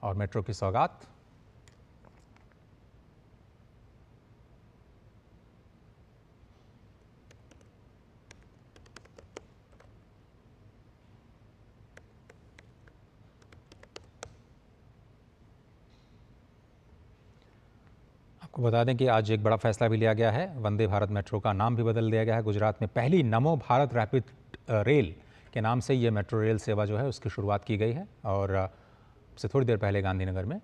और मेट्रो की सौगात। आपको बता दें कि आज एक बड़ा फैसला भी लिया गया है। वंदे भारत मेट्रो का नाम भी बदल दिया गया है। गुजरात में पहली नमो भारत रैपिड रेल के नाम से ये मेट्रो रेल सेवा जो है उसकी शुरुआत की गई है। और से थोड़ी देर पहले गांधीनगर में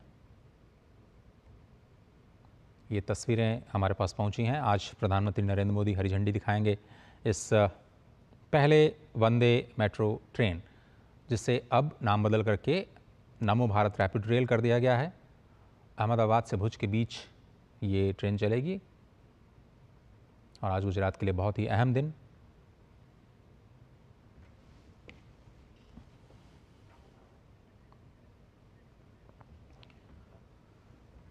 ये तस्वीरें हमारे पास पहुंची हैं। आज प्रधानमंत्री नरेंद्र मोदी हरी झंडी दिखाएंगे इस पहले वंदे मेट्रो ट्रेन, जिससे अब नाम बदल करके नमो भारत रैपिड रेल कर दिया गया है। अहमदाबाद से भुज के बीच ये ट्रेन चलेगी और आज गुजरात के लिए बहुत ही अहम दिन।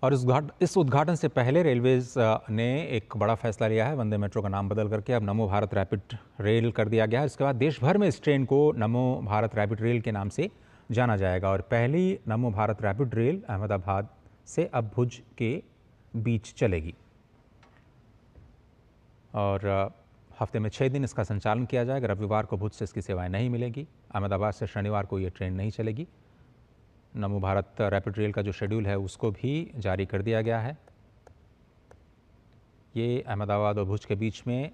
और इस उद्घाटन से पहले रेलवेज ने एक बड़ा फैसला लिया है। वंदे मेट्रो का नाम बदल करके अब नमो भारत रैपिड रेल कर दिया गया है। इसके बाद देश भर में इस ट्रेन को नमो भारत रैपिड रेल के नाम से जाना जाएगा। और पहली नमो भारत रैपिड रेल अहमदाबाद से अब भुज के बीच चलेगी और हफ्ते में 6 दिन इसका संचालन किया जाएगा। रविवार को भुज से इसकी सेवाएं नहीं मिलेगी। अहमदाबाद से शनिवार को ये ट्रेन नहीं चलेगी। नमो भारत रैपिड रेल का जो शेड्यूल है उसको भी जारी कर दिया गया है। ये अहमदाबाद और भुज के बीच में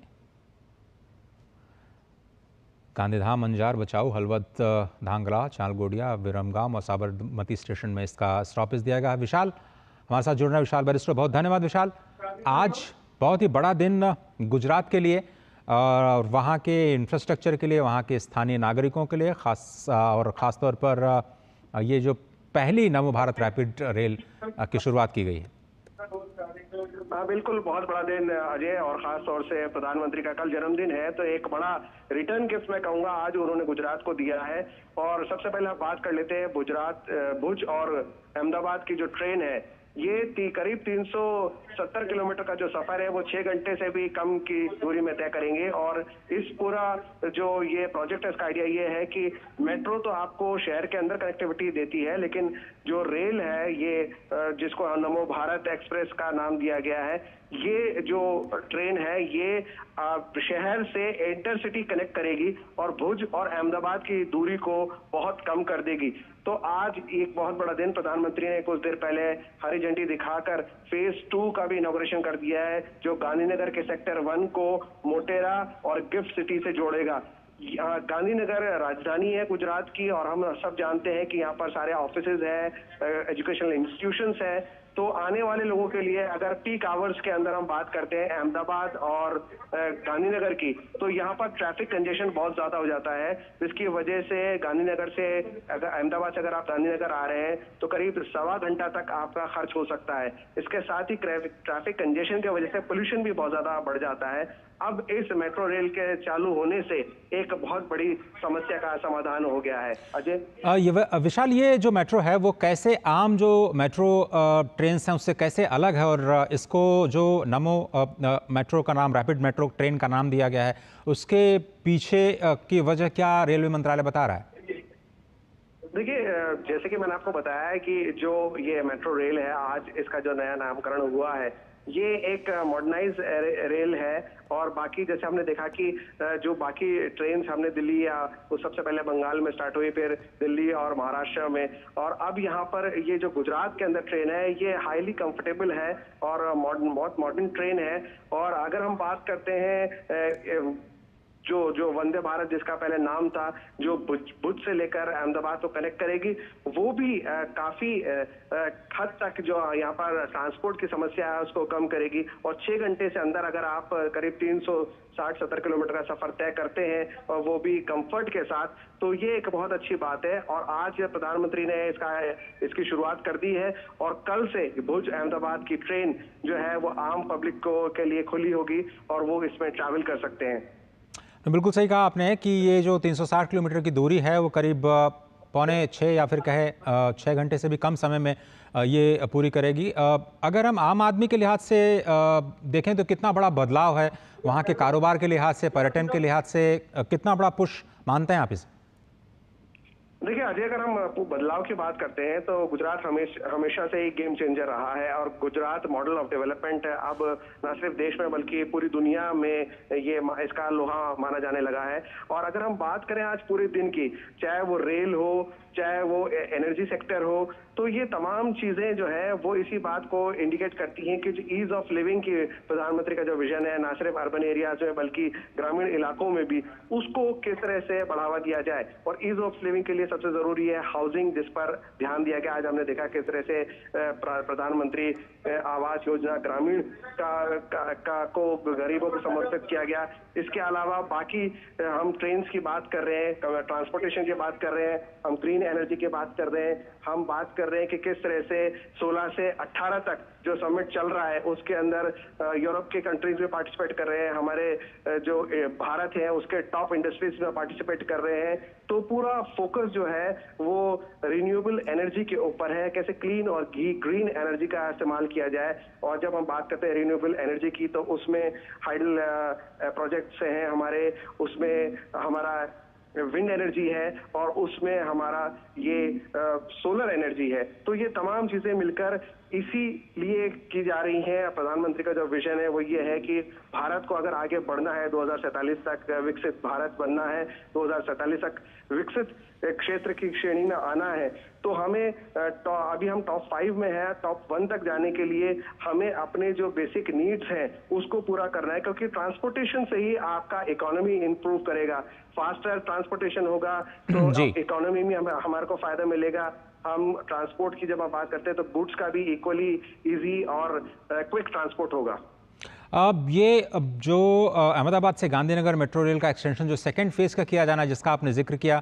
गांधीधाम, अंजार, बचाऊ, हलवद, धांगला, चालगोडिया, विरमगाम और साबरमती स्टेशन में इसका स्टॉपेज दिया गया है। विशाल हमारे साथ जुड़ रहे हैं। विशाल बैरिस्टर, बहुत धन्यवाद। विशाल, आज बहुत ही बड़ा दिन गुजरात के लिए और वहाँ के इंफ्रास्ट्रक्चर के लिए, वहाँ के स्थानीय नागरिकों के लिए ख़ास तौर पर ये जो पहली नमो भारत रैपिड रेल की शुरुआत की गई है। हाँ बिल्कुल, बहुत बड़ा दिन अजय, और खास तौर से प्रधानमंत्री का कल जन्मदिन है, तो एक बड़ा रिटर्न गिफ्ट मैं कहूंगा आज उन्होंने गुजरात को दिया है। और सबसे पहले हम बात कर लेते हैं भुज और अहमदाबाद की जो ट्रेन है, ये करीब 370 किलोमीटर का जो सफर है वो 6 घंटे से भी कम की दूरी में तय करेंगे। और इस पूरा जो ये प्रोजेक्ट है, इसका आइडिया ये है कि मेट्रो तो आपको शहर के अंदर कनेक्टिविटी देती है, लेकिन जो रेल है ये जिसको नमो भारत एक्सप्रेस का नाम दिया गया है, ये जो ट्रेन है ये शहर से इंटरसिटी कनेक्ट करेगी और भुज और अहमदाबाद की दूरी को बहुत कम कर देगी। तो आज एक बहुत बड़ा दिन, प्रधानमंत्री ने कुछ देर पहले हरी झंडी दिखाकर फेज 2 का भी इनॉग्रेशन कर दिया है, जो गांधीनगर के सेक्टर 1 को मोटेरा और गिफ्ट सिटी से जोड़ेगा। गांधीनगर राजधानी है गुजरात की और हम सब जानते हैं कि यहाँ पर सारे ऑफिसेज हैं, एजुकेशनल इंस्टीट्यूशंस हैं। तो आने वाले लोगों के लिए अगर पीक आवर्स के अंदर हम बात करते हैं अहमदाबाद और गांधीनगर की, तो यहाँ पर ट्रैफिक कंजेशन बहुत ज्यादा हो जाता है, जिसकी वजह से गांधीनगर से अहमदाबाद से अगर आप गांधीनगर आ रहे हैं तो करीब 1.25 घंटा तक आपका खर्च हो सकता है। इसके साथ ही ट्रैफिक कंजेशन की वजह से पोल्यूशन भी बहुत ज्यादा बढ़ जाता है। अब इस मेट्रो रेल के चालू होने से एक बहुत बड़ी समस्या का समाधान हो गया है। अजय, विशाल, ये जो मेट्रो है वो कैसे आम जो मेट्रो ट्रेन हैं उससे कैसे अलग है, और इसको जो नमो मेट्रो का नाम, रैपिड मेट्रो ट्रेन का नाम दिया गया है, उसके पीछे की वजह क्या रेलवे मंत्रालय बता रहा है? देखिए, जैसे कि मैंने आपको बताया है कि जो ये मेट्रो रेल है, आज इसका जो नया नामकरण हुआ है, ये एक मॉडर्नाइज रेल है। और बाकी जैसे हमने देखा कि जो बाकी ट्रेन हमने दिल्ली या वो सबसे पहले बंगाल में स्टार्ट हुई, फिर दिल्ली और महाराष्ट्र में, और अब यहाँ पर ये जो गुजरात के अंदर ट्रेन है ये हाईली कंफर्टेबल है और बहुत मॉडर्न ट्रेन है। और अगर हम बात करते हैं जो वंदे भारत जिसका पहले नाम था, जो भुज से लेकर अहमदाबाद को कनेक्ट करेगी, वो भी काफी हद तक जो यहाँ पर ट्रांसपोर्ट की समस्या है उसको कम करेगी। और 6 घंटे से अंदर अगर आप करीब 360-70 किलोमीटर का सफर तय करते हैं और वो भी कंफर्ट के साथ, तो ये एक बहुत अच्छी बात है। और आज प्रधानमंत्री ने इसकी शुरुआत कर दी है और कल से भुज अहमदाबाद की ट्रेन जो है वो आम पब्लिक के लिए खुली होगी और वो इसमें ट्रैवल कर सकते हैं। बिल्कुल सही कहा आपने कि ये जो 360 किलोमीटर की दूरी है वो करीब 5.25 या फिर कहे 6 घंटे से भी कम समय में ये पूरी करेगी। अगर हम आम आदमी के लिहाज से देखें तो कितना बड़ा बदलाव है, वहाँ के कारोबार के लिहाज से, पर्यटन के लिहाज से कितना बड़ा पुश मानते हैं आप इसे? देखिए अजय, अगर हम बदलाव की बात करते हैं तो गुजरात हमेशा से एक गेम चेंजर रहा है और गुजरात मॉडल ऑफ डेवलपमेंट अब न सिर्फ देश में बल्कि पूरी दुनिया में ये इसका लोहा माना जाने लगा है। और अगर हम बात करें आज पूरे दिन की, चाहे वो रेल हो, चाहे वो एनर्जी सेक्टर हो, तो ये तमाम चीजें जो है वो इसी बात को इंडिकेट करती हैं कि जो ईज ऑफ लिविंग की प्रधानमंत्री का जो विजन है, ना सिर्फ अर्बन एरियाज में बल्कि ग्रामीण इलाकों में भी उसको किस तरह से बढ़ावा दिया जाए। और ईज ऑफ लिविंग के लिए सबसे जरूरी है हाउसिंग, जिस पर ध्यान दिया गया। आज हमने देखा किस तरह से प्रधानमंत्री आवास योजना ग्रामीण को गरीबों को समर्पित किया गया। इसके अलावा बाकी हम ट्रेन की बात कर रहे हैं, ट्रांसपोर्टेशन की बात कर रहे हैं, हम ग्रीन एनर्जी की बात कर रहे हैं, हम बात कर रहे हैं कि किस तरह से 16 से 18 तक जो समिट चल रहा है उसके अंदर यूरोप के कंट्रीज में पार्टिसिपेट कर रहे हैं, हमारे जो भारत है उसके टॉप इंडस्ट्रीज में पार्टिसिपेट कर रहे हैं। तो पूरा फोकस जो है वो रिन्यूएबल एनर्जी के ऊपर है, कैसे क्लीन और ग्रीन एनर्जी का इस्तेमाल किया जाए। और जब हम बात करते हैं रिन्यूएबल एनर्जी की, तो उसमें हाइडल प्रोजेक्ट्स हैं हमारे, उसमें हमारा विंड एनर्जी है और उसमें हमारा ये सोलर एनर्जी है। तो ये तमाम चीजें मिलकर इसीलिए की जा रही हैं। प्रधानमंत्री का जो विजन है वो ये है कि भारत को अगर आगे बढ़ना है, 2047 तक विकसित भारत बनना है, 2047 तक विकसित क्षेत्र की श्रेणी में आना है, तो हमें अभी हम टॉप 5 में है, टॉप 1 तक जाने के लिए हमें अपने जो बेसिक नीड्स हैं उसको पूरा करना है। क्योंकि ट्रांसपोर्टेशन से ही आपका इकोनॉमी इंप्रूव करेगा। फास्टर ट्रांसपोर्टेशन होगा तो जी। इकोनॉमी में हमारे को फायदा मिलेगा। हम ट्रांसपोर्ट की जब हम बात करते हैं तो गुड्स का भी इक्वली इजी और क्विक ट्रांसपोर्ट होगा। अब जो अहमदाबाद से गांधीनगर मेट्रो रेल का एक्सटेंशन जो सेकंड फेज का किया जाना, जिसका आपने जिक्र किया,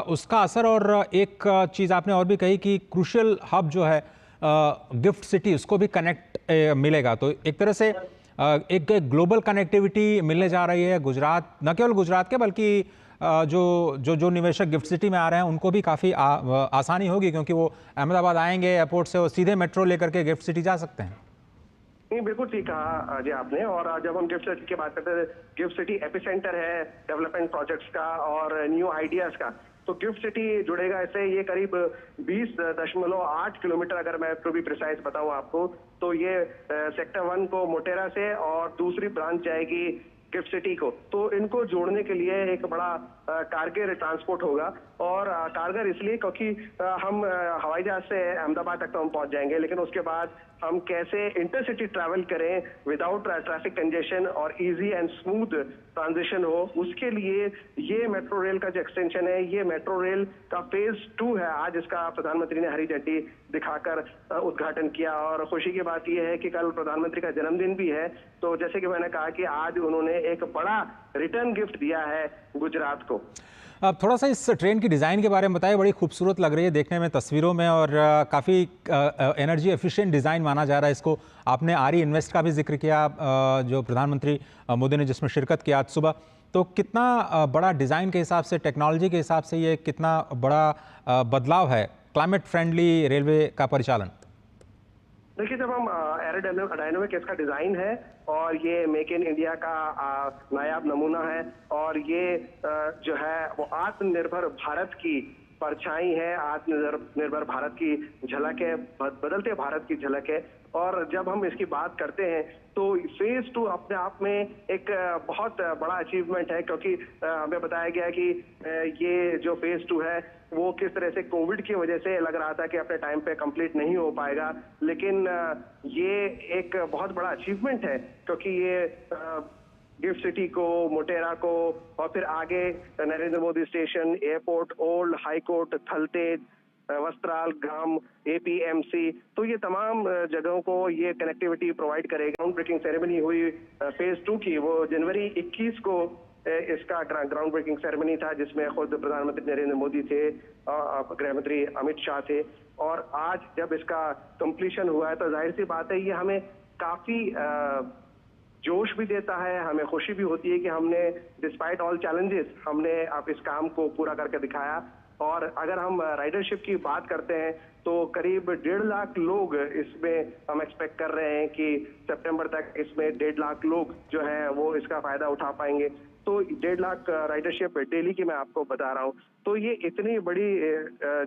उसका असर, और एक चीज़ आपने और भी कही कि क्रूशियल हब जो है गिफ्ट सिटी, उसको भी कनेक्ट मिलेगा। तो एक तरह से एक ग्लोबल कनेक्टिविटी मिलने जा रही है गुजरात, न केवल गुजरात के बल्कि जो जो जो निवेशक गिफ्ट सिटी में आ रहे हैं उनको भी काफ़ी आसानी होगी, क्योंकि वो अहमदाबाद आएंगे एयरपोर्ट से और सीधे मेट्रो लेकर के गिफ्ट सिटी जा सकते हैं। नहीं, बिल्कुल ठीक कहा अजय आपने। और जब हम गिफ्ट सिटी की बात करते हैं, गिफ्ट सिटी एपिसेंटर है डेवलपमेंट प्रोजेक्ट्स का और न्यू आइडियाज का। तो गिफ्ट सिटी जुड़ेगा इससे, ये करीब 20.8 किलोमीटर, अगर मैं टू बी प्रिसाइज बताऊं आपको, तो ये सेक्टर 1 को मोटेरा से और दूसरी ब्रांच जाएगी गिफ्ट सिटी को। तो इनको जोड़ने के लिए एक बड़ा कारगर ट्रांसपोर्ट होगा। और कारगर इसलिए क्योंकि हम हवाई जहाज से अहमदाबाद तक तो हम पहुंच जाएंगे, लेकिन उसके बाद हम कैसे इंटरसिटी ट्रैवल करें विदाउट ट्रैफिक कंजेशन और इजी एंड स्मूथ ट्रांजिशन हो, उसके लिए ये मेट्रो रेल का जो एक्सटेंशन है, ये मेट्रो रेल का फेज 2 है। आज इसका प्रधानमंत्री ने हरी झंडी दिखाकर उद्घाटन किया। और खुशी की बात यह है कि कल प्रधानमंत्री का जन्मदिन भी है, तो जैसे कि मैंने कहा कि आज उन्होंने एक बड़ा रिटर्न गिफ्ट दिया है गुजरात को। अब थोड़ा सा इस ट्रेन की डिज़ाइन के बारे में बताइए। बड़ी खूबसूरत लग रही है देखने में तस्वीरों में, और काफ़ी एनर्जी एफिशिएंट डिज़ाइन माना जा रहा है इसको। आपने आरी इन्वेस्ट का भी जिक्र किया, जो प्रधानमंत्री मोदी ने जिसमें शिरकत की आज सुबह। तो कितना बड़ा डिज़ाइन के हिसाब से, टेक्नोलॉजी के हिसाब से ये कितना बड़ा बदलाव है क्लाइमेट फ्रेंडली रेलवे का परिचालन? देखिए, जब हम एरोडायनामिक इसका डिजाइन है और ये मेक इन इंडिया का नायाब नमूना है, और ये जो है वो आत्मनिर्भर भारत की परछाई है, आत्मनिर्भर भारत की झलक है, बदलते भारत की झलक है। और जब हम इसकी बात करते हैं तो फेज 2 अपने आप में एक बहुत बड़ा अचीवमेंट है, क्योंकि हमें बताया गया कि ये जो फेज 2 है वो किस तरह से कोविड की वजह से लग रहा था कि अपने टाइम पे कंप्लीट नहीं हो पाएगा, लेकिन ये एक बहुत बड़ा अचीवमेंट है, क्योंकि ये गिफ्ट सिटी को, मोटेरा को, और फिर आगे Narendra Modi station, airport, old high court, Thaltej, Vastral, ग्राम, एपीएमसी, तो ये तमाम जगहों को ये कनेक्टिविटी प्रोवाइड करेगा। ग्राउंड ब्रेकिंग सेरेमनी हुई फेज 2 की, वो जनवरी 21 को इसका ग्राउंड ब्रेकिंग सेरेमनी था, जिसमें खुद प्रधानमंत्री नरेंद्र मोदी थे, गृह मंत्री अमित शाह थे। और आज जब इसका कंप्लीशन हुआ है तो जाहिर सी बात है ये हमें काफी जोश भी देता है, हमें खुशी भी होती है कि हमने डिस्पाइट ऑल चैलेंजेस हमने अब इस काम को पूरा करके दिखाया। और अगर हम राइडरशिप की बात करते हैं तो करीब 1.5 लाख लोग इसमें हम एक्सपेक्ट कर रहे हैं कि सितंबर तक इसमें 1.5 लाख लोग जो है वो इसका फायदा उठा पाएंगे। तो 1.5 लाख राइडरशिप डेली की मैं आपको बता रहा हूँ। तो ये इतनी बड़ी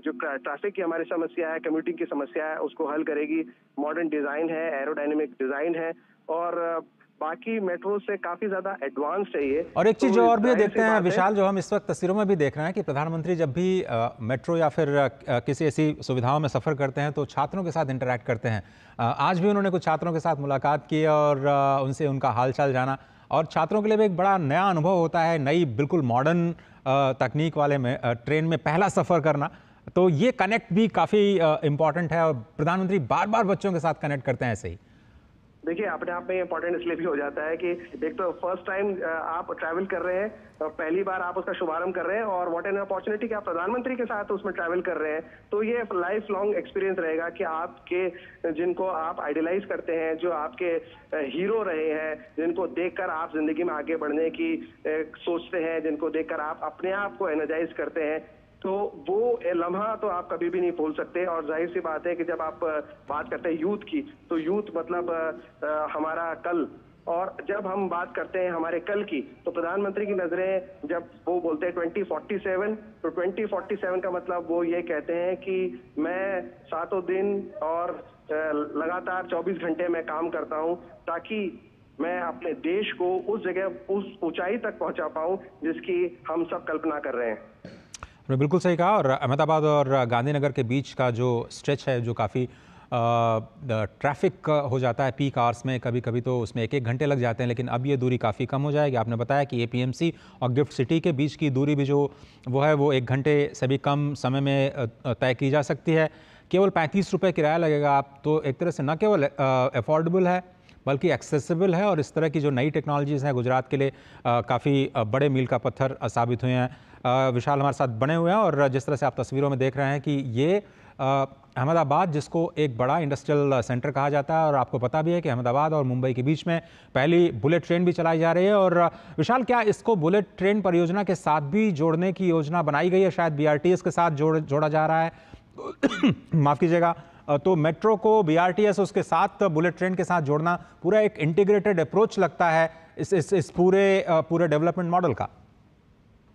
जो ट्रैफिक की हमारी समस्या है, कम्यूटिंग की समस्या है, उसको हल करेगी। मॉडर्न डिजाइन है, एरोडायनेमिक डिजाइन है और बाकी मेट्रो से काफी ज्यादा एडवांस है ये। और एक चीज़ जो और भी जाहिर सी देखते हैं बात है। विशाल, जो हम इस वक्त तस्वीरों में भी देख रहे हैं कि प्रधानमंत्री जब भी मेट्रो या फिर किसी ऐसी सुविधाओं में सफ़र करते हैं तो छात्रों के साथ इंटरैक्ट करते हैं। आज भी उन्होंने कुछ छात्रों के साथ मुलाकात की और उनसे उनका हालचाल जाना, और छात्रों के लिए भी एक बड़ा नया अनुभव होता है, नई बिल्कुल मॉडर्न तकनीक वाले में ट्रेन में पहला सफ़र करना। तो ये कनेक्ट भी काफ़ी इम्पॉर्टेंट है और प्रधानमंत्री बार बार बच्चों के साथ कनेक्ट करते हैं ऐसे ही। देखिए, अपने आप में इम्पोर्टेंट इसलिए भी हो जाता है कि एक तो फर्स्ट टाइम आप ट्रैवल कर रहे हैं, पहली बार आप उसका शुभारंभ कर रहे हैं और व्हाट एन अपॉर्चुनिटी कि आप प्रधानमंत्री के साथ उसमें ट्रैवल कर रहे हैं। तो ये लाइफ लॉन्ग एक्सपीरियंस रहेगा कि आपके जिनको आप आइडियलाइज करते हैं, जो आपके हीरो रहे हैं, जिनको देखकर आप जिंदगी में आगे बढ़ने की सोचते हैं, जिनको देखकर आप अपने आप को एनर्जाइज करते हैं, तो वो लम्हा तो आप कभी भी नहीं भूल सकते। और जाहिर सी बात है कि जब आप बात करते हैं यूथ की, तो यूथ मतलब हमारा कल, और जब हम बात करते हैं हमारे कल की, तो प्रधानमंत्री की नजरें जब वो बोलते हैं 2047, तो 2047 का मतलब वो ये कहते हैं कि मैं सातों दिन और लगातार 24 घंटे में काम करता हूं ताकि मैं अपने देश को उस जगह, उस ऊंचाई तक पहुंचा पाऊं जिसकी हम सब कल्पना कर रहे हैं। आपने बिल्कुल सही कहा। और अहमदाबाद और गांधीनगर के बीच का जो स्ट्रेच है, जो काफ़ी ट्रैफिक हो जाता है पीक आवर्स में, कभी कभी तो उसमें 1-1 घंटे लग जाते हैं, लेकिन अब ये दूरी काफ़ी कम हो जाएगी। आपने बताया कि एपीएमसी और गिफ्ट सिटी के बीच की दूरी भी जो वो है वो 1 घंटे से भी कम समय में तय की जा सकती है। केवल 35 रुपये किराया लगेगा। आप तो एक तरह से न केवल अफोर्डेबल है बल्कि एक्सेसिबल है, और इस तरह की जो नई टेक्नोलॉजीज़ हैं गुजरात के लिए काफ़ी बड़े मील का पत्थर साबित हुए हैं। विशाल हमारे साथ बने हुए हैं और जिस तरह से आप तस्वीरों में देख रहे हैं कि ये अहमदाबाद, जिसको एक बड़ा इंडस्ट्रियल सेंटर कहा जाता है, और आपको पता भी है कि अहमदाबाद और मुंबई के बीच में पहली बुलेट ट्रेन भी चलाई जा रही है। और विशाल, क्या इसको बुलेट ट्रेन परियोजना के साथ भी जोड़ने की योजना बनाई गई है? शायद बीआरटीएस के साथ जोड़ा जा रहा है माफ़ कीजिएगा। तो मेट्रो को बीआरटीएस उसके साथ बुलेट ट्रेन के साथ जोड़ना पूरा एक इंटीग्रेटेड अप्रोच लगता है इस पूरे डेवलपमेंट मॉडल का।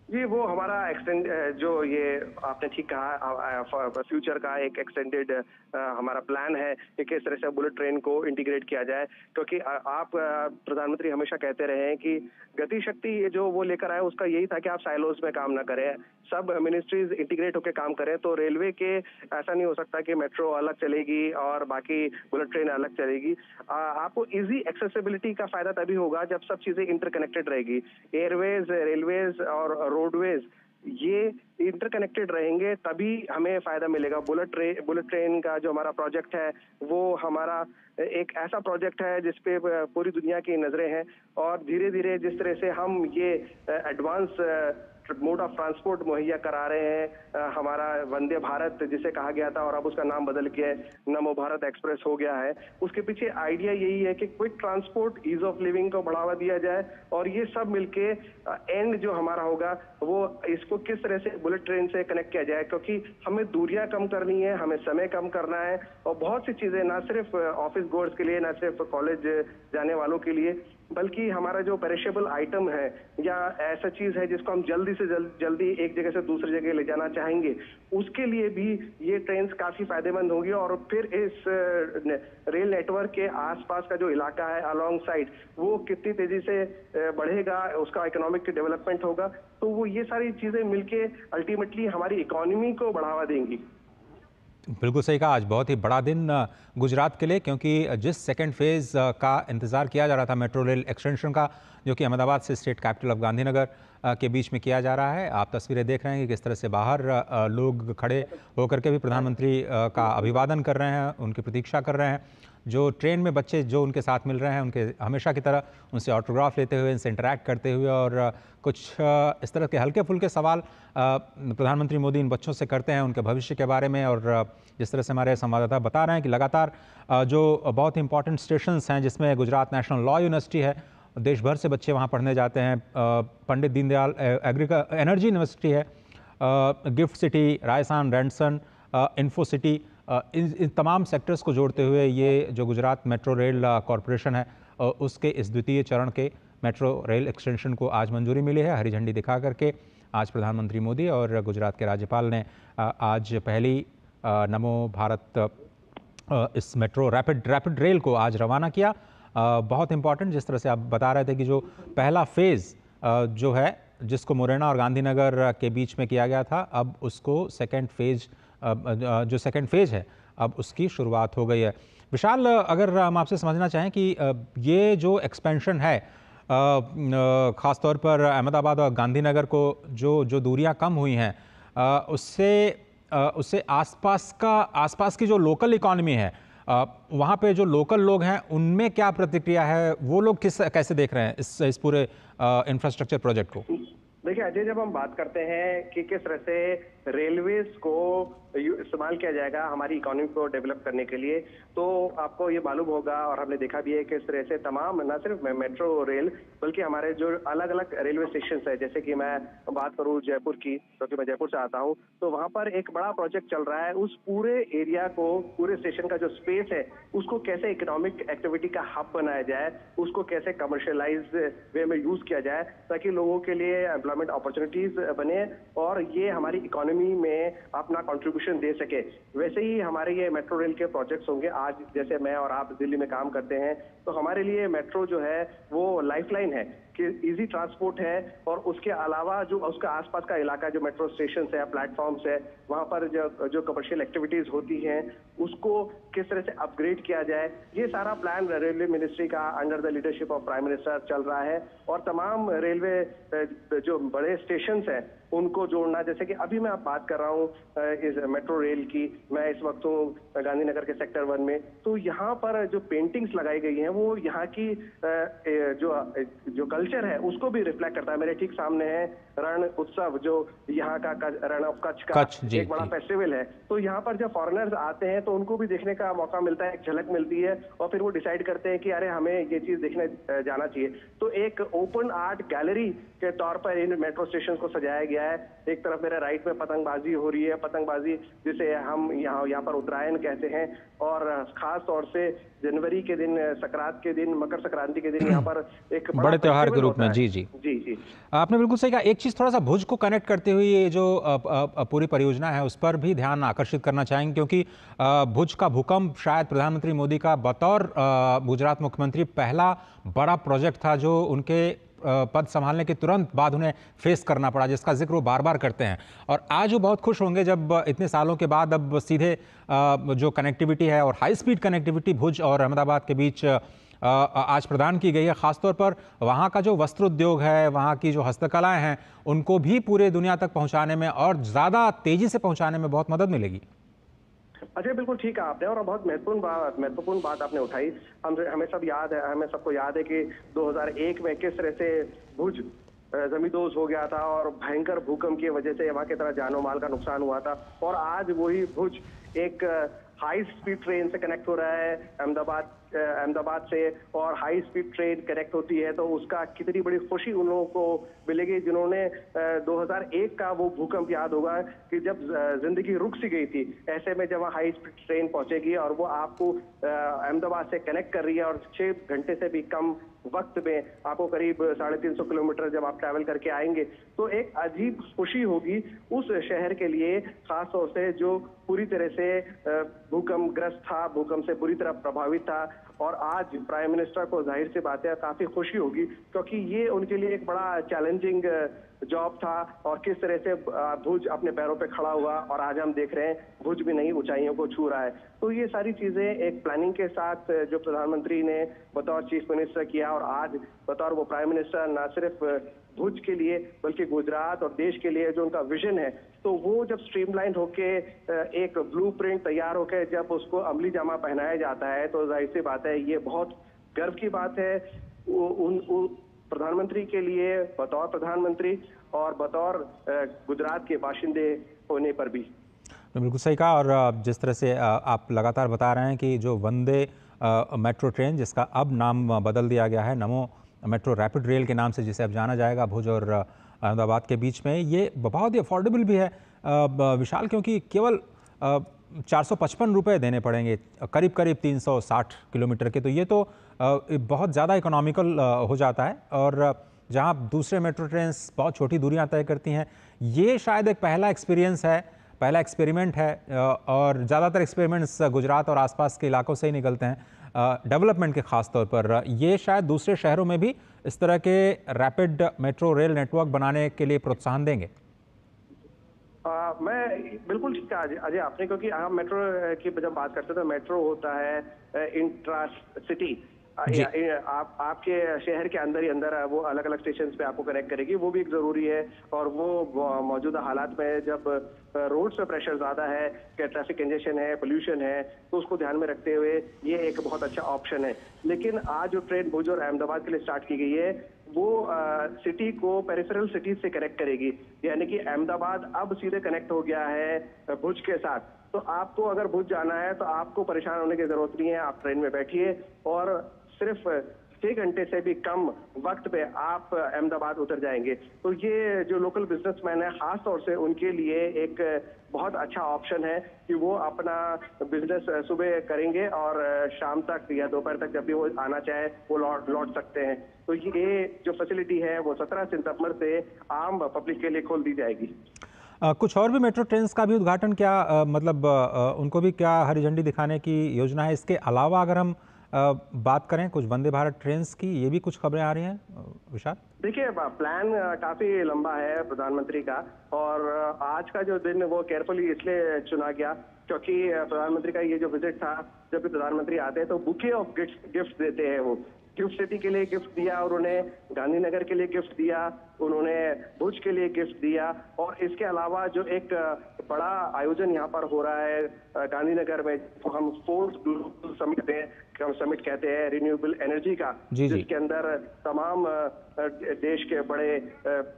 जी, वो हमारा एक्सटेंड जो ये आपने ठीक कहा, फ्यूचर का एक एक्सटेंडेड हमारा प्लान है कि किस तरह से बुलेट ट्रेन को इंटीग्रेट किया जाए। क्योंकि आप प्रधानमंत्री हमेशा कहते रहे हैं कि गति शक्ति ये जो वो लेकर आए उसका यही था कि आप साइलोज में काम ना करें, सब मिनिस्ट्रीज इंटीग्रेट होकर काम करें। तो रेलवे के ऐसा नहीं हो सकता कि मेट्रो अलग चलेगी और बाकी बुलेट ट्रेन अलग चलेगी। आपको इजी एक्सेसिबिलिटी का फायदा तभी होगा जब सब चीजें इंटरकनेक्टेड रहेगी। एयरवेज, रेलवेज और रोडवेज ये इंटरकनेक्टेड रहेंगे, तभी हमें फायदा मिलेगा। बुलेट ट्रेन का जो हमारा प्रोजेक्ट है वो हमारा एक ऐसा प्रोजेक्ट है जिसपे पूरी दुनिया की नजरें हैं, और धीरे धीरे जिस तरह से हम ये एडवांस मोड ऑफ ट्रांसपोर्ट मुहैया करा रहे हैं, हमारा वंदे भारत जिसे कहा गया था और अब उसका नाम बदल के नमो भारत एक्सप्रेस हो गया है, उसके पीछे आइडिया यही है कि quick transport, ease of living को बढ़ावा दिया जाए, और ये सब मिलके एंड जो हमारा होगा वो इसको किस तरह से बुलेट ट्रेन से कनेक्ट किया जाए। क्योंकि हमें दूरियां कम करनी है, हमें समय कम करना है, और बहुत सी चीजें ना सिर्फ ऑफिस गोर्स के लिए, ना सिर्फ कॉलेज जाने वालों के लिए, बल्कि हमारा जो पेरिशेबल आइटम है या ऐसा चीज है जिसको हम जल्दी से जल्दी एक जगह से दूसरी जगह ले जाना चाहेंगे, उसके लिए भी ये ट्रेन काफी फायदेमंद होगी। और फिर इस रेल नेटवर्क के आसपास का जो इलाका है अलोंग साइड, वो कितनी तेजी से बढ़ेगा, उसका इकोनॉमिक डेवलपमेंट होगा, तो वो ये सारी चीजें मिलके अल्टीमेटली हमारी इकोनॉमी को बढ़ावा देंगी। बिल्कुल सही कहा। आज बहुत ही बड़ा दिन गुजरात के लिए, क्योंकि जिस सेकंड फेज़ का इंतज़ार किया जा रहा था मेट्रो रेल एक्सटेंशन का, जो कि अहमदाबाद से स्टेट कैपिटल ऑफ गांधीनगर के बीच में किया जा रहा है, आप तस्वीरें देख रहे हैं कि किस तरह से बाहर लोग खड़े होकर के भी प्रधानमंत्री का अभिवादन कर रहे हैं, उनकी प्रतीक्षा कर रहे हैं। जो ट्रेन में बच्चे जो उनके साथ मिल रहे हैं, उनके हमेशा की तरह उनसे ऑटोग्राफ लेते हुए, उनसे इंटरैक्ट करते हुए, और कुछ इस तरह के हल्के फुल्के सवाल प्रधानमंत्री मोदी इन बच्चों से करते हैं उनके भविष्य के बारे में। और जिस तरह से हमारे संवाददाता बता रहे हैं कि लगातार जो बहुत ही इंपॉर्टेंट स्टेशंस हैं, जिसमें गुजरात नेशनल लॉ यूनिवर्सिटी है, देश भर से बच्चे वहाँ पढ़ने जाते हैं, पंडित दीनदयाल एनर्जी यूनिवर्सिटी है, गिफ्ट सिटी, राजस्थान रैंडसन, इन्फो सिटी, इन तमाम सेक्टर्स को जोड़ते हुए ये जो गुजरात मेट्रो रेल कॉरपोरेशन है उसके इस द्वितीय चरण के मेट्रो रेल एक्सटेंशन को आज मंजूरी मिली है हरी झंडी दिखा करके। आज प्रधानमंत्री मोदी और गुजरात के राज्यपाल ने आज पहली नमो भारत इस मेट्रो रैपिड रेल को आज रवाना किया। बहुत इंपॉर्टेंट, जिस तरह से आप बता रहे थे कि जो पहला फेज़ जो है जिसको मुरैना और गांधीनगर के बीच में किया गया था, अब उसको सेकेंड फेज़ है अब उसकी शुरुआत हो गई है। विशाल, अगर हम आपसे समझना चाहें कि ये जो एक्सपेंशन है ख़ास तौर पर अहमदाबाद और गांधीनगर को जो दूरियां कम हुई हैं उससे आसपास की जो लोकल इकॉनमी है वहाँ पे जो लोकल लोग हैं उनमें क्या प्रतिक्रिया है, वो लोग कैसे देख रहे हैं इस पूरे इंफ्रास्ट्रक्चर प्रोजेक्ट को? देखिए अजय, जब हम बात करते हैं कि किस तरह से रेलवेज को इस्तेमाल किया जाएगा हमारी इकोनॉमी को डेवलप करने के लिए, तो आपको ये मालूम होगा और हमने देखा भी है कि इस तरह से तमाम न सिर्फ मेट्रो रेल बल्कि हमारे जो अलग अलग रेलवे स्टेशन है, जैसे कि मैं बात करूं जयपुर की, क्योंकि मैं जयपुर से आता हूं, तो वहां पर एक बड़ा प्रोजेक्ट चल रहा है। उस पूरे एरिया को, पूरे स्टेशन का जो स्पेस है उसको कैसे इकोनॉमिक एक्टिविटी का हब बनाया जाए, उसको कैसे कमर्शियलाइज वे में यूज किया जाए ताकि लोगों के लिए एम्प्लॉयमेंट अपॉर्चुनिटीज बने और ये हमारी इकोनॉमी में अपना कंट्रीब्यूशन दे सके। वैसे ही हमारे ये मेट्रो रेल के प्रोजेक्ट्स होंगे। आज जैसे मैं और आप दिल्ली में काम करते हैं तो हमारे लिए मेट्रो जो है वो लाइफलाइन है कि इजी ट्रांसपोर्ट है, और उसके अलावा जो उसका आसपास का इलाका, जो मेट्रो स्टेशन है, प्लेटफॉर्म्स है, वहां पर जो कमर्शियल एक्टिविटीज होती हैं उसको किस तरह से अपग्रेड किया जाए, ये सारा प्लान रेलवे मिनिस्ट्री का under the leadership of prime minister चल रहा है। और तमाम रेलवे जो बड़े स्टेशन हैं उनको जोड़ना, जैसे कि अभी मैं आप बात कर रहा हूँ इस मेट्रो रेल की, मैं इस वक्त हूँ गांधीनगर के सेक्टर 1 में, तो यहाँ पर जो पेंटिंग्स लगाई गई हैं वो यहाँ की जो कल्चर है उसको भी रिफ्लेक्ट करता है। मेरे ठीक सामने है रण उत्सव, जो यहाँ का रण ऑफ कच्छ का एक बड़ा फेस्टिवल है। तो यहाँ पर जब फॉरेनर्स आते हैं तो उनको भी देखने का मौका मिलता है, एक झलक मिलती है और फिर वो डिसाइड करते हैं कि अरे हमें ये चीज देखने जाना चाहिए। तो एक ओपन आर्ट गैलरी के तौर पर इन मेट्रो स्टेशन को सजाया गया है। एक तरफ मेरे राइट में पतंगबाजी हो रही है, पतंगबाजी जिसे हम यहाँ पर उत्तरायण कहते हैं, और खास तौर से जनवरी के दिन, संक्रांत के दिन, मकर संक्रांति के दिन यहाँ पर एक बड़े त्योहार के रूप में। जी जी जी जी, आपने बिल्कुल सही कहा। एक चीज थोड़ा सा भुज को कनेक्ट करते हुए ये जो पूरी परियोजना है उस पर भी ध्यान आकर्षित करना चाहेंगे, क्योंकि भुज का भूकंप शायद प्रधानमंत्री मोदी का बतौर गुजरात मुख्यमंत्री पहला बड़ा प्रोजेक्ट था जो उनके पद संभालने के तुरंत बाद उन्हें फेस करना पड़ा, जिसका जिक्र वो बार बार करते हैं। और आज वो बहुत खुश होंगे जब इतने सालों के बाद अब सीधे जो कनेक्टिविटी है और हाई स्पीड कनेक्टिविटी भुज और अहमदाबाद के बीच आज प्रदान की गई है। खासतौर पर वहाँ का जो वस्त्र उद्योग है, वहाँ की जो हस्तकलाएं हैं, उनको भी पूरे दुनिया तक पहुँचाने में और ज़्यादा तेज़ी से पहुँचाने में बहुत मदद मिलेगी। अजय, बिल्कुल ठीक है आपने, और बहुत महत्वपूर्ण बात आपने उठाई। हमें सबको याद है कि 2001 में किस तरह से भुज जमींदोज हो गया था और भयंकर भूकंप की वजह से वहां की तरह जानो माल का नुकसान हुआ था। और आज वही भुज एक हाई स्पीड ट्रेन से कनेक्ट हो रहा है अहमदाबाद से, और हाई स्पीड ट्रेन कनेक्ट होती है तो उसका कितनी बड़ी खुशी उन लोगों को मिलेगी जिन्होंने 2001 का वो भूकंप याद होगा कि जब जिंदगी रुक सी गई थी। ऐसे में जब हाई स्पीड ट्रेन पहुंचेगी और वो आपको अहमदाबाद से कनेक्ट कर रही है और 6 घंटे से भी कम वक्त में आपको करीब 350 किलोमीटर जब आप ट्रैवल करके आएंगे, तो एक अजीब खुशी होगी उस शहर के लिए, खास तौर से जो पूरी तरह से भूकंप ग्रस्त था, भूकंप से बुरी तरह प्रभावित था। और आज प्राइम मिनिस्टर को जाहिर सी बात है काफी खुशी होगी, क्योंकि ये उनके लिए एक बड़ा चैलेंजिंग जॉब था और किस तरह से भुज अपने पैरों पे खड़ा हुआ, और आज हम देख रहे हैं भुज भी नई ऊंचाइयों को छू रहा है। तो ये सारी चीजें एक प्लानिंग के साथ जो प्रधानमंत्री ने बतौर चीफ मिनिस्टर किया, और आज बतौर वो प्राइम मिनिस्टर न सिर्फ भुज के लिए बल्कि गुजरात और देश के लिए जो उनका विजन है, तो वो जब स्ट्रीमलाइन होके एक ब्लूप्रिंट तैयार होके जब उसको अमली जामा पहनाया जाता है, तो जाहिर सी बात है ये बहुत गर्व की बात है प्रधानमंत्री के लिए, बतौर प्रधानमंत्री और बतौर गुजरात के बाशिंदे होने पर भी। बिल्कुल सही कहा। और जिस तरह से आप लगातार बता रहे हैं कि जो वंदे मेट्रो ट्रेन, जिसका अब नाम बदल दिया गया है नमो मेट्रो रैपिड रेल के नाम से, जिसे अब जाना जाएगा भुज और अहमदाबाद के बीच में, ये बहुत ही अफोर्डेबल भी है विशाल, क्योंकि केवल 455 रुपये देने पड़ेंगे, करीब करीब 360 किलोमीटर के। तो ये तो बहुत ज़्यादा इकोनॉमिकल हो जाता है। और जहाँ दूसरे मेट्रो ट्रेन बहुत छोटी दूरियाँ तय करती हैं, ये शायद एक पहला एक्सपीरियंस है, पहला एक्सपेरिमेंट है। और ज़्यादातर एक्सपेरिमेंट्स गुजरात और आसपास के इलाकों से ही निकलते हैं, डेवलपमेंट के ख़ास तौर पर। ये शायद दूसरे शहरों में भी इस तरह के रैपिड मेट्रो रेल नेटवर्क बनाने के लिए प्रोत्साहन देंगे। मैं बिल्कुल ठीक कहा अजय आपने, क्योंकि हम मेट्रो की जब बात करते हैं तो मेट्रो होता है इंट्रा सिटी। आपके शहर के अंदर ही अंदर वो अलग अलग स्टेशन पे आपको कनेक्ट करेगी, वो भी एक जरूरी है। और वो मौजूदा हालात में जब रोड्स पे प्रेशर ज्यादा है, कि ट्रैफिक कंजेशन है, पोल्यूशन है, तो उसको ध्यान में रखते हुए ये एक बहुत अच्छा ऑप्शन है। लेकिन आज जो ट्रेन भुज और अहमदाबाद के लिए स्टार्ट की गई है, वो सिटी को पेरिफेरल सिटीज से कनेक्ट करेगी। यानी कि अहमदाबाद अब सीधे कनेक्ट हो गया है भुज के साथ। तो आपको अगर भुज जाना है तो आपको परेशान होने की जरूरत नहीं है। आप ट्रेन में बैठिए और सिर्फ 6 घंटे से भी कम वक्त पे आप अहमदाबाद उतर जाएंगे। तो ये जो लोकल बिजनेसमैन है, खास तौर से उनके लिए एक बहुत अच्छा ऑप्शन है कि वो अपना बिजनेस सुबह करेंगे और शाम तक या दोपहर तक जब भी वो आना चाहे वो लौट सकते हैं। तो ये जो फैसिलिटी है वो 17 सितंबर से आम पब्लिक के लिए खोल दी जाएगी। कुछ और भी मेट्रो ट्रेन का भी उद्घाटन क्या मतलब उनको भी क्या हरी झंडी दिखाने की योजना है? इसके अलावा अगर हम बात करें कुछ वंदे भारत ट्रेन की, ये भी कुछ खबरें आ रही हैं विशाल? देखिए, प्लान काफी लंबा है प्रधानमंत्री का, और आज का जो दिन वो केयरफुली इसलिए चुना गया क्योंकि प्रधानमंत्री का ये जो विजिट था, जब भी प्रधानमंत्री आते हैं तो बुके ऑफ गिफ्ट देते हैं। वो गिफ्ट सिटी के लिए गिफ्ट दिया, उन्होंने गांधीनगर के लिए गिफ्ट दिया, उन्होंने भुज के लिए गिफ्ट दिया। और इसके अलावा जो एक बड़ा आयोजन यहाँ पर हो रहा है गांधीनगर में, तो हम फोर्थ ग्लोबल समिट कहते हैं रिन्यूएबल एनर्जी का, जिसके अंदर तमाम देश के बड़े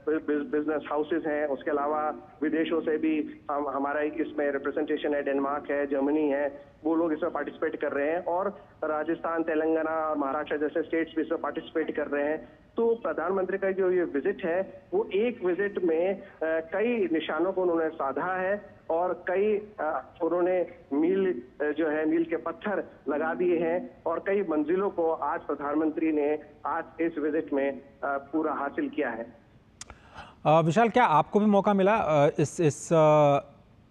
बिजनेस हाउसेस हैं। उसके अलावा विदेशों से भी हमारा इसमें रिप्रेजेंटेशन है, डेनमार्क है, जर्मनी है, वो लोग इसमें पार्टिसिपेट कर रहे हैं। और राजस्थान, तेलंगाना, महाराष्ट्र जैसे स्टेट्स भी इसमें पार्टिसिपेट कर रहे हैं। तो प्रधानमंत्री का जो ये विजिट है, वो एक विजिट में कई निशानों को उन्होंने साधा है और कई उन्होंने मील के पत्थर लगा दिए हैं और कई मंजिलों को आज प्रधानमंत्री ने आज इस विजिट में पूरा हासिल किया है। विशाल, क्या आपको भी मौका मिला इस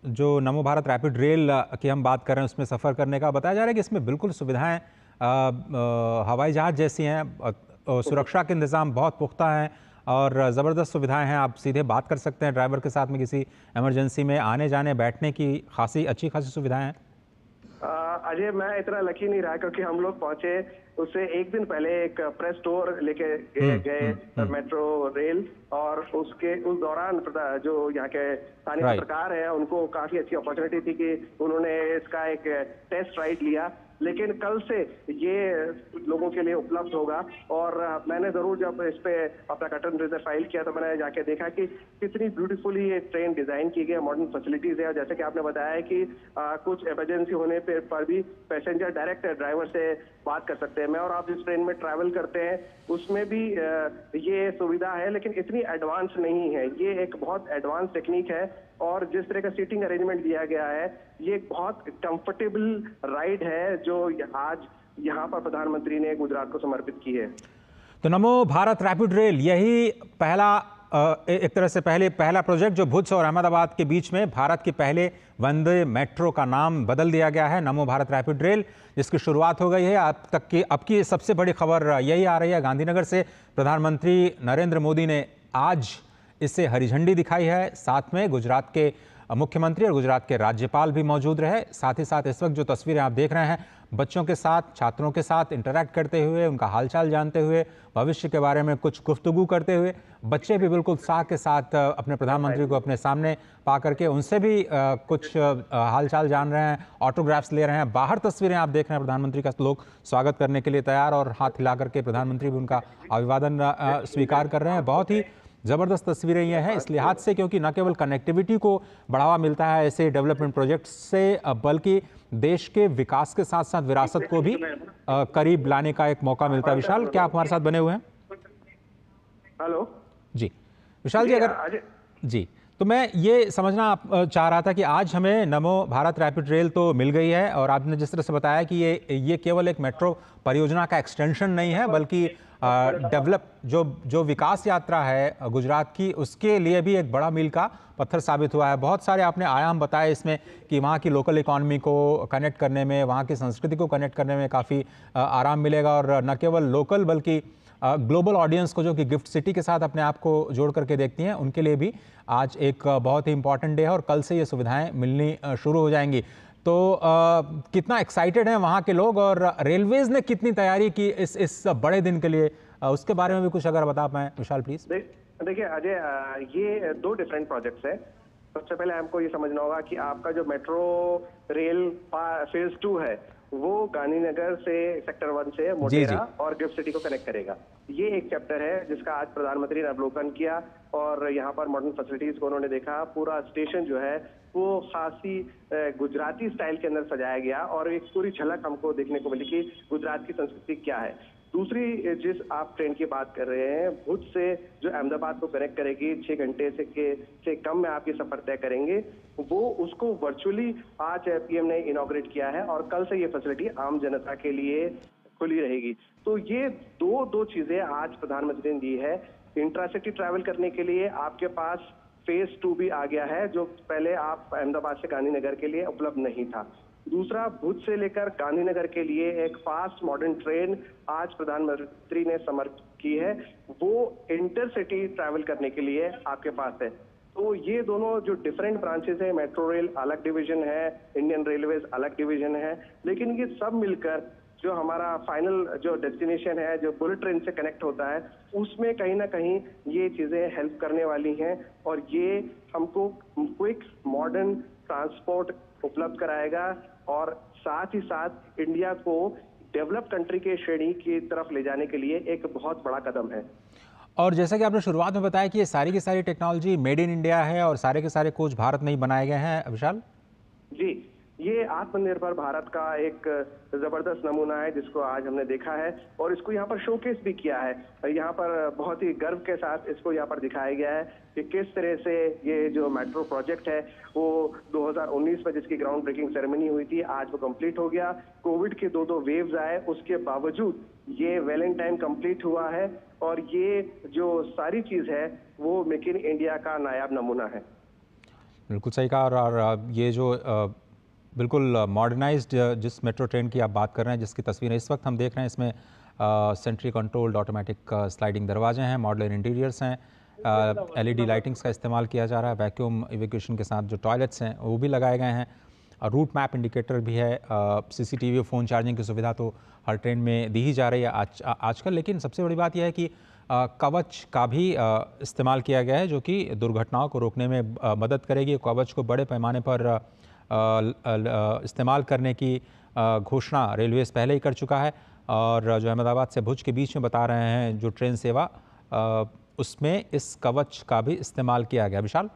जो नमो भारत रैपिड रेल की हम बात कर रहे हैं उसमें सफ़र करने का? बताया जा रहा है कि इसमें बिल्कुल सुविधाएं हवाई जहाज़ जैसी हैं, सुरक्षा के इंतज़ाम बहुत पुख्ता हैं और ज़बरदस्त सुविधाएं हैं। आप सीधे बात कर सकते हैं ड्राइवर के साथ में, किसी इमरजेंसी में आने जाने बैठने की अच्छी खासी सुविधाएं हैं। अजय, मैं इतना लकी नहीं रहा क्योंकि हम लोग पहुंचे उससे एक दिन पहले एक प्रेस टूर लेके गए मेट्रो रेल, और उस दौरान जो यहाँ के स्थानीय पत्रकार हैं उनको काफी अच्छी अपॉर्चुनिटी थी कि उन्होंने इसका एक टेस्ट राइड लिया। लेकिन कल से ये लोगों के लिए उपलब्ध होगा। और मैंने जरूर जब इस पे अपना कटन रेजर फाइल किया तो मैंने जाके देखा कि कितनी ब्यूटीफुली ये ट्रेन डिजाइन की गई है, मॉडर्न फैसिलिटीज है। और जैसे कि आपने बताया कि कुछ इमरजेंसी होने पर भी पैसेंजर डायरेक्ट ड्राइवर से बात कर सकते हैं। मैं और आप जिस ट्रेन में ट्रैवल करते हैं उसमें भी ये सुविधा है, लेकिन इतनी एडवांस नहीं है। ये एक बहुत एडवांस टेक्निक है और जिस तरह का सीटिंग अरेंजमेंट दिया गया है, ये एक बहुत कंफर्टेबल राइड है जो आज यहाँ पर प्रधानमंत्री ने गुजरात को समर्पित की है। तो नमो भारत रैपिड रेल यही पहला एक तरह से पहला प्रोजेक्ट जो भुज और अहमदाबाद के बीच में भारत के पहले वंदे मेट्रो का नाम बदल दिया गया है, नमो भारत रैपिड रेल, जिसकी शुरुआत हो गई है। अब की सबसे बड़ी खबर यही आ रही है गांधीनगर से। प्रधानमंत्री नरेंद्र मोदी ने आज इससे हरी झंडी दिखाई है। साथ में गुजरात के मुख्यमंत्री और गुजरात के राज्यपाल भी मौजूद रहे। साथ ही साथ इस वक्त जो तस्वीरें आप देख रहे हैं, बच्चों के साथ, छात्रों के साथ इंटरैक्ट करते हुए, उनका हालचाल जानते हुए, भविष्य के बारे में कुछ गुफ्तगू करते हुए, बच्चे भी बिल्कुल उत्साह के साथ अपने प्रधानमंत्री को अपने सामने पा करके उनसे भी कुछ हालचाल जान रहे हैं, ऑटोग्राफ्स ले रहे हैं। बाहर तस्वीरें आप देख रहे हैं, प्रधानमंत्री का लोग स्वागत करने के लिए तैयार और हाथ हिला करके प्रधानमंत्री भी उनका अभिवादन स्वीकार कर रहे हैं। बहुत ही ज़बरदस्त तस्वीरें ये हैं इस लिहाज से क्योंकि न केवल कनेक्टिविटी को बढ़ावा मिलता है ऐसे डेवलपमेंट प्रोजेक्ट से, बल्कि देश के विकास के साथ साथ विरासत को भी करीब लाने का एक मौका मिलता है। विशाल, क्या आप हमारे साथ बने हुए हैं? हेलो जी विशाल जी, अगर जी तो मैं ये समझना चाह रहा था कि आज हमें नमो भारत रैपिड रेल तो मिल गई है, और आपने जिस तरह से बताया कि ये केवल एक मेट्रो परियोजना का एक्सटेंशन नहीं है, बल्कि डेवलप जो जो विकास यात्रा है गुजरात की, उसके लिए भी एक बड़ा मील का पत्थर साबित हुआ है। बहुत सारे आपने आयाम बताए इसमें कि वहाँ की लोकल इकॉनमी को कनेक्ट करने में, वहाँ की संस्कृति को कनेक्ट करने में काफ़ी आराम मिलेगा, और न केवल लोकल बल्कि ग्लोबल ऑडियंस को जो कि गिफ्ट सिटी के साथ अपने आप को जोड़ करके देखती हैं, उनके लिए भी आज एक बहुत ही इंपॉर्टेंट डे है, और कल से ये सुविधाएं मिलनी शुरू हो जाएंगी। तो कितना एक्साइटेड हैं वहाँ के लोग, और रेलवेज ने कितनी तैयारी की इस बड़े दिन के लिए, उसके बारे में भी कुछ अगर बता पाएं विशाल प्लीज। देखिए अजय, ये दो डिफरेंट प्रोजेक्ट्स हैं। सबसे पहले हमको ये समझना होगा कि आपका जो मेट्रो रेल फेज 2 है वो गांधीनगर से सेक्टर 1 से मोटेरा और गिफ्ट सिटी को कनेक्ट करेगा। ये एक चैप्टर है जिसका आज प्रधानमंत्री ने अवलोकन किया, और यहाँ पर मॉडर्न फैसिलिटीज को उन्होंने देखा। पूरा स्टेशन जो है वो खासी गुजराती स्टाइल के अंदर सजाया गया, और एक पूरी झलक हमको देखने को मिली कि गुजरात की संस्कृति क्या है। दूसरी जिस आप ट्रेन की बात कर रहे हैं, भुज से जो अहमदाबाद को कनेक्ट करेगी, 6 घंटे से कम में आप ये सफर तय करेंगे, वो उसको वर्चुअली आज पीएम ने इनॉग्रेट किया है, और कल से ये फैसिलिटी आम जनता के लिए खुली रहेगी। तो ये दो चीजें आज प्रधानमंत्री ने दी है। इंट्रासिटी ट्रैवल करने के लिए आपके पास फेज 2 भी आ गया है, जो पहले आप अहमदाबाद से गांधीनगर के लिए उपलब्ध नहीं था। दूसरा, भुज से लेकर गांधीनगर के लिए एक फास्ट मॉडर्न ट्रेन आज प्रधानमंत्री ने समर्पित की है, वो इंटरसिटी ट्रैवल करने के लिए आपके पास है। तो ये दोनों जो डिफरेंट ब्रांचेस है, मेट्रो रेल अलग डिवीजन है, इंडियन रेलवेज अलग डिवीजन है, लेकिन ये सब मिलकर जो हमारा फाइनल जो डेस्टिनेशन है, जो बुलेट ट्रेन से कनेक्ट होता है, उसमें कहीं ना कहीं ये चीजें हेल्प करने वाली हैं, और ये हमको क्विक मॉडर्न ट्रांसपोर्ट उपलब्ध कराएगा, और साथ ही साथ इंडिया को डेवलप कंट्री के श्रेणी की तरफ ले जाने के लिए एक बहुत बड़ा कदम है। और जैसा कि आपने शुरुआत में बताया कि ये सारी की सारी टेक्नोलॉजी मेड इन इंडिया है, और सारे के सारे कोच भारत में ही बनाए गए हैं विशाल। जी, ये आत्मनिर्भर भारत का एक जबरदस्त नमूना है जिसको आज हमने देखा है, और इसको यहाँ पर शोकेस भी किया है। यहाँ पर बहुत ही गर्व के साथ इसको यहाँ पर दिखाया गया है कि किस तरह से ये जो मेट्रो प्रोजेक्ट है वो 2019 में जिसकी ग्राउंड ब्रेकिंग सेरेमनी हुई थी, आज वो कंप्लीट हो गया। कोविड के दो वेव्स आए, उसके बावजूद ये वेल इन टाइम कंप्लीट हुआ है, और ये जो सारी चीज है वो मेक इन इंडिया का नायाब नमूना है। बिल्कुल सही कहा। और ये जो बिल्कुल मॉडर्नाइज्ड जिस मेट्रो ट्रेन की आप बात कर रहे हैं, जिसकी तस्वीरें इस वक्त हम देख रहे हैं, इसमें सेंट्री कंट्रोल्ड ऑटोमेटिक स्लाइडिंग दरवाजे हैं, मॉडलर इंटीरियर्स हैं, एलईडी लाइटिंग्स का इस्तेमाल किया जा रहा है, वैक्यूम इवैक्यूएशन के साथ जो टॉयलेट्स हैं वो भी लगाए गए हैं, रूट मैप इंडिकेटर भी है, सीसीटीवी और फ़ोन चार्जिंग की सुविधा तो हर ट्रेन में दी ही जा रही है आजकल। लेकिन सबसे बड़ी बात यह है कि कवच का भी इस्तेमाल किया गया है, जो कि दुर्घटनाओं को रोकने में मदद करेगी। कवच को बड़े पैमाने पर इस्तेमाल करने की घोषणा रेलवेज पहले ही कर चुका है, और जो अहमदाबाद से भुज के बीच में बता रहे हैं जो ट्रेन सेवा, उसमें इस कवच का भी इस्तेमाल किया गया। विशाल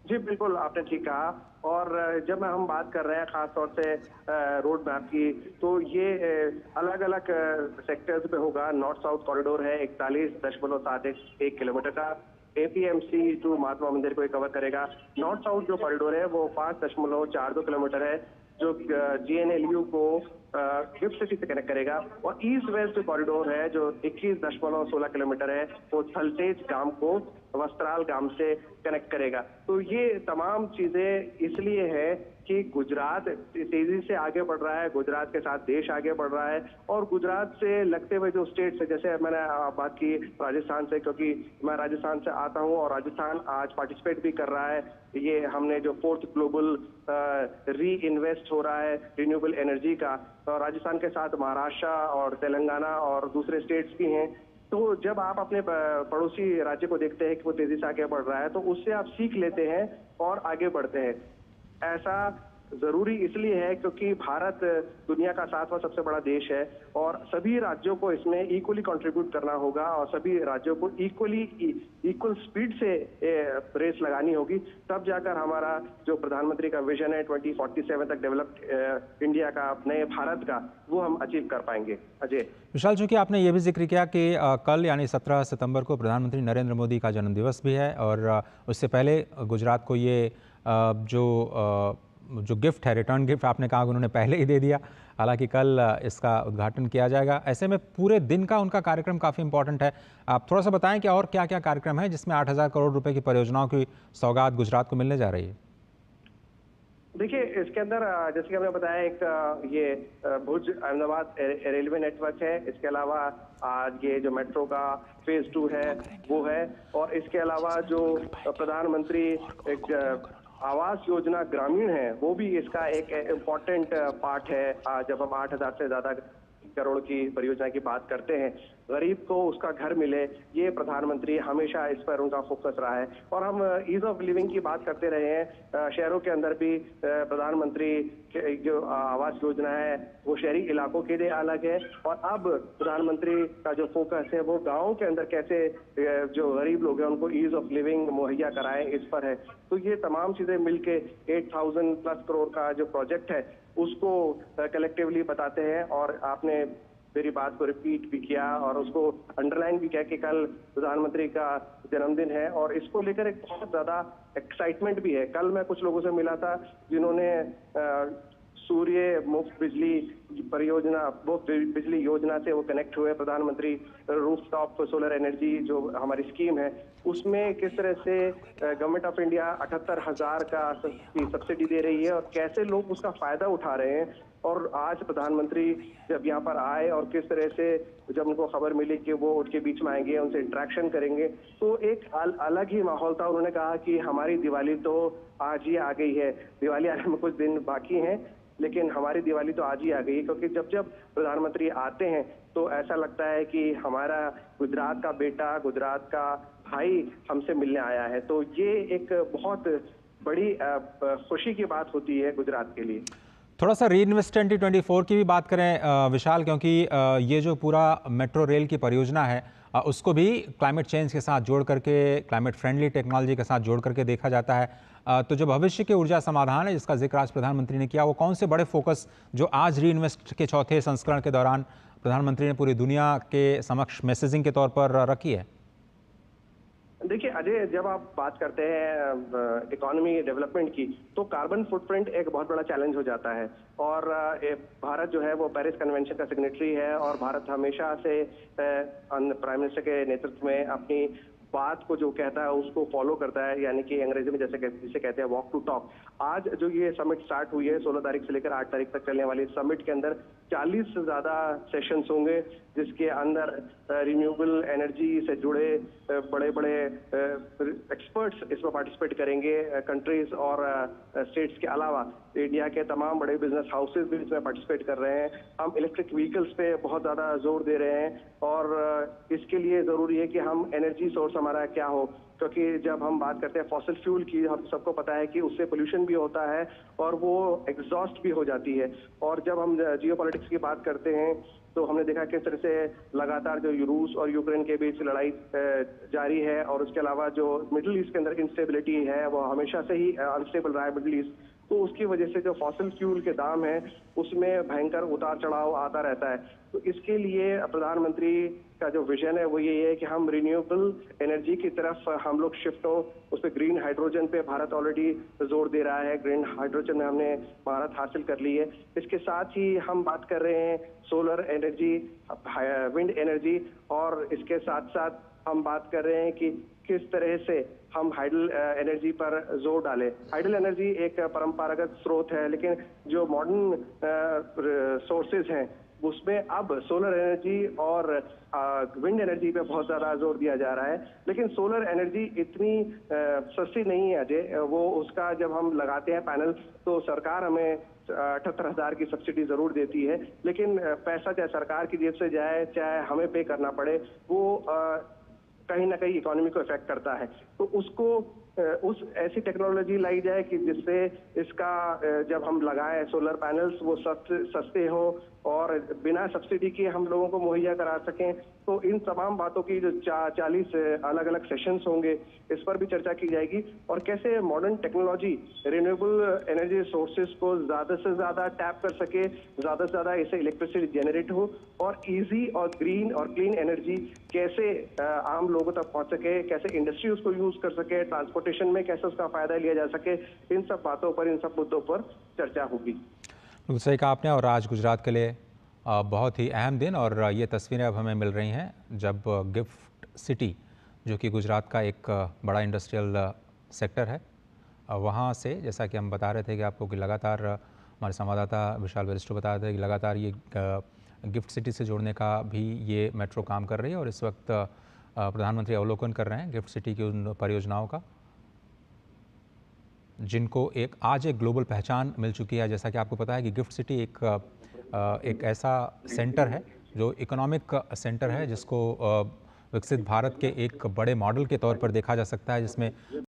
जी बिल्कुल, आपने ठीक कहा। और जब हम बात कर रहे हैं खास तौर से रोड मैप की, तो ये अलग अलग सेक्टर्स पे होगा। नॉर्थ साउथ कॉरिडोर है 41.71 किलोमीटर का, एपीएमसी टू महात्मा मंदिर को कवर करेगा। नॉर्थ साउथ जो कॉरिडोर है वो 5.42 किलोमीटर है, जो जीएनएलयू को गिफ्ट सिटी से कनेक्ट करेगा। और ईस्ट वेस्ट कॉरिडोर है जो 21.16 किलोमीटर है, वो थलतेज गांव को वस्त्राल गांव से कनेक्ट करेगा। तो ये तमाम चीजें इसलिए है कि गुजरात तेजी से आगे बढ़ रहा है, गुजरात के साथ देश आगे बढ़ रहा है, और गुजरात से लगते हुए जो स्टेट्स है, जैसे मैंने बात की राजस्थान से, क्योंकि मैं राजस्थान से आता हूं, और राजस्थान आज पार्टिसिपेट भी कर रहा है। ये हमने जो 4th ग्लोबल री इन्वेस्ट हो रहा है रिन्यूएबल एनर्जी का, और राजस्थान के साथ महाराष्ट्र और तेलंगाना और दूसरे स्टेट्स भी हैं। तो जब आप अपने पड़ोसी राज्य को देखते हैं कि वो तेजी से आगे बढ़ रहा है, तो उससे आप सीख लेते हैं और आगे बढ़ते हैं। ऐसा जरूरी इसलिए है क्योंकि भारत दुनिया का 7वां सबसे बड़ा देश है और सभी राज्यों को इसमें इक्वली कंट्रीब्यूट करना होगा और सभी राज्यों को इक्वल स्पीड से रेस लगानी होगी। तब जाकर हमारा जो प्रधानमंत्री का विजन है 2047 तक डेवलप्ड इंडिया का, नए भारत का, वो हम अचीव कर पाएंगे। अजय विशाल, चूंकि आपने ये भी जिक्र किया कि कल यानी 17 सितंबर को प्रधानमंत्री नरेंद्र मोदी का जन्मदिवस भी है और उससे पहले गुजरात को ये जो गिफ्ट है, रिटर्न गिफ्ट, आपने कहा कि उन्होंने पहले ही दे दिया, हालांकि कल इसका उद्घाटन किया जाएगा। ऐसे में पूरे दिन का उनका कार्यक्रम काफ़ी इंपॉर्टेंट है। आप थोड़ा सा बताएं कि और क्या क्या कार्यक्रम है जिसमें 8,000 करोड़ रुपए की परियोजनाओं की सौगात गुजरात को मिलने जा रही है। देखिए, इसके अंदर जैसे कि हमने बताया, एक ये भुज अहमदाबाद रेलवे नेटवर्क है। इसके अलावा आज ये जो मेट्रो का फेज 2 है वो है, और इसके अलावा जो प्रधानमंत्री एक आवास योजना ग्रामीण है वो भी इसका एक इम्पोर्टेंट पार्ट है। जब हम 8,000 से ज्यादा करोड़ की परियोजना की बात करते हैं, गरीब को उसका घर मिले, ये प्रधानमंत्री हमेशा इस पर उनका फोकस रहा है। और हम ईज ऑफ लिविंग की बात करते रहे हैं, शहरों के अंदर भी प्रधानमंत्री जो आवास योजना है वो शहरी इलाकों के लिए अलग है, और अब प्रधानमंत्री का जो फोकस है वो गाँव के अंदर कैसे जो गरीब लोग हैं उनको ईज ऑफ लिविंग मुहैया कराएं, इस पर है। तो ये तमाम चीजें मिलके 8,000 प्लस करोड़ का जो प्रोजेक्ट है उसको कलेक्टिवली बताते हैं। और आपने मेरी बात को रिपीट भी किया और उसको अंडरलाइन भी किया कि कल प्रधानमंत्री का जन्मदिन है और इसको लेकर एक बहुत ज्यादा एक्साइटमेंट भी है। कल मैं कुछ लोगों से मिला था जिन्होंने सूर्य मुफ्त बिजली परियोजना, मुफ्त बिजली योजना से वो कनेक्ट हुए। प्रधानमंत्री रूफटॉप सोलर एनर्जी जो हमारी स्कीम है उसमें किस तरह से गवर्नमेंट ऑफ इंडिया 78,000 का सब्सिडी दे रही है और कैसे लोग उसका फायदा उठा रहे हैं। और आज प्रधानमंत्री जब यहाँ पर आए और किस तरह से जब उनको खबर मिली कि वो उनके बीच में आएंगे, उनसे इंटरेक्शन करेंगे, तो एक अलग ही माहौल था। उन्होंने कहा कि हमारी दिवाली तो आज ही आ गई है, दिवाली आने में कुछ दिन बाकी हैं, लेकिन हमारी दिवाली तो आज ही आ गई है। क्योंकि जब जब प्रधानमंत्री आते हैं तो ऐसा लगता है कि हमारा गुजरात का बेटा, गुजरात का भाई हमसे मिलने आया है। तो ये एक बहुत बड़ी खुशी की बात होती है गुजरात के लिए। थोड़ा सा रीइन्वेस्ट 2024 की भी बात करें विशाल, क्योंकि ये जो पूरा मेट्रो रेल की परियोजना है उसको भी क्लाइमेट चेंज के साथ जोड़ करके, क्लाइमेट फ्रेंडली टेक्नोलॉजी के साथ जोड़ करके देखा जाता है। तो जो भविष्य के ऊर्जा समाधान है जिसका जिक्र आज प्रधानमंत्री ने किया, वो कौन से बड़े फोकस जो आज रीइन्वेस्ट के चौथे संस्करण के दौरान प्रधानमंत्री ने पूरी दुनिया के समक्ष मैसेजिंग के तौर पर रखी है? देखिए अजय, जब आप बात करते हैं इकोनॉमी डेवलपमेंट की तो कार्बन फुटप्रिंट एक बहुत बड़ा चैलेंज हो जाता है। और भारत जो है वो पेरिस कन्वेंशन का सिग्नेटरी है और भारत हमेशा से प्राइम मिनिस्टर के नेतृत्व में अपनी बात को जो कहता है उसको फॉलो करता है, यानी कि अंग्रेजी में जिसे कहते हैं वॉक टू टॉक। आज जो ये समिट स्टार्ट हुई है 16 तारीख से लेकर 8 तारीख तक चलने वाली समिट के अंदर 40 से ज्यादा सेशंस होंगे, जिसके अंदर रिन्यूएबल एनर्जी से जुड़े बड़े बड़े एक्सपर्ट्स इसमें पार्टिसिपेट करेंगे। कंट्रीज और स्टेट्स के अलावा इंडिया के तमाम बड़े बिजनेस हाउसेज भी इसमें पार्टिसिपेट कर रहे हैं। हम इलेक्ट्रिक व्हीकल्स पे बहुत ज्यादा जोर दे रहे हैं और इसके लिए जरूरी है कि हम एनर्जी सोर्स हमारा क्या हो, क्योंकि जब हम बात करते हैं फॉसिल फ्यूल की, हम सबको पता है कि उससे पोल्यूशन भी होता है और वो एग्जॉस्ट भी हो जाती है। और जब हम जियोपॉलिटिक्स की बात करते हैं तो हमने देखा किस तरह से लगातार जो रूस और यूक्रेन के बीच लड़ाई जारी है, और उसके अलावा जो मिडिल ईस्ट के अंदर इंस्टेबिलिटी है वो हमेशा से ही अनस्टेबल रहा है मिडिल ईस्ट। तो उसकी वजह से जो फॉसिल फ्यूल के दाम है उसमें भयंकर उतार चढ़ाव आता रहता है। तो इसके लिए प्रधानमंत्री का जो विजन है वो ये है कि हम रिन्यूएबल एनर्जी की तरफ हम लोग शिफ्ट हो। उस पर ग्रीन हाइड्रोजन पे भारत ऑलरेडी जोर दे रहा है, ग्रीन हाइड्रोजन में हमने महारत हासिल कर ली है। इसके साथ ही हम बात कर रहे हैं सोलर एनर्जी, विंड एनर्जी, और इसके साथ साथ हम बात कर रहे हैं कि किस तरह से हम हाइडल एनर्जी पर जोर डालें। हाइडल एनर्जी एक परंपरागत स्रोत है, लेकिन जो मॉडर्न सोर्सेज हैं उसमें अब सोलर एनर्जी और विंड एनर्जी पे बहुत ज्यादा जोर दिया जा रहा है। लेकिन सोलर एनर्जी इतनी सस्ती नहीं है अजय। वो उसका जब हम लगाते हैं पैनल तो सरकार हमें 78,000 की सब्सिडी जरूर देती है, लेकिन पैसा चाहे सरकार की जेब से जाए चाहे हमें पे करना पड़े, वो कहीं ना कहीं इकोनॉमी को इफेक्ट करता है। तो उसको उस ऐसी टेक्नोलॉजी लाई जाए कि जिससे इसका जब हम लगाएं सोलर पैनल्स वो सस्ते हो और बिना सब्सिडी के हम लोगों को मुहैया करा सकें। तो इन तमाम बातों की जो 40 अलग अलग सेशंस होंगे, इस पर भी चर्चा की जाएगी और कैसे modern technology renewable energy sources को ज्यादा से ज्यादा टैप कर सके, ज्यादा से ज्यादा इससे इलेक्ट्रिसिटी जनरेट हो और इजी और ग्रीन और क्लीन एनर्जी कैसे आम लोगों तक पहुंच सके, कैसे इंडस्ट्री उसको यूज कर सके, ट्रांसपोर्टेशन में कैसे उसका फायदा लिया जा सके, इन सब बातों पर, इन सब मुद्दों पर चर्चा होगी। बिल्कुल सही कहा आपने। और आज गुजरात के लिए बहुत ही अहम दिन और ये तस्वीरें अब हमें मिल रही हैं जब गिफ्ट सिटी, जो कि गुजरात का एक बड़ा इंडस्ट्रियल सेक्टर है, वहाँ से जैसा कि हम बता रहे थे कि आपको कि लगातार हमारे संवाददाता विशाल वरिष्ठ बता रहे थे कि लगातार ये गिफ्ट सिटी से जोड़ने का भी ये मेट्रो काम कर रही है और इस वक्त प्रधानमंत्री अवलोकन कर रहे हैं गिफ्ट सिटी की उन परियोजनाओं का जिनको आज एक ग्लोबल पहचान मिल चुकी है। जैसा कि आपको पता है कि गिफ्ट सिटी एक ऐसा सेंटर है जो इकोनॉमिक सेंटर है जिसको विकसित भारत के एक बड़े मॉडल के तौर पर देखा जा सकता है, जिसमें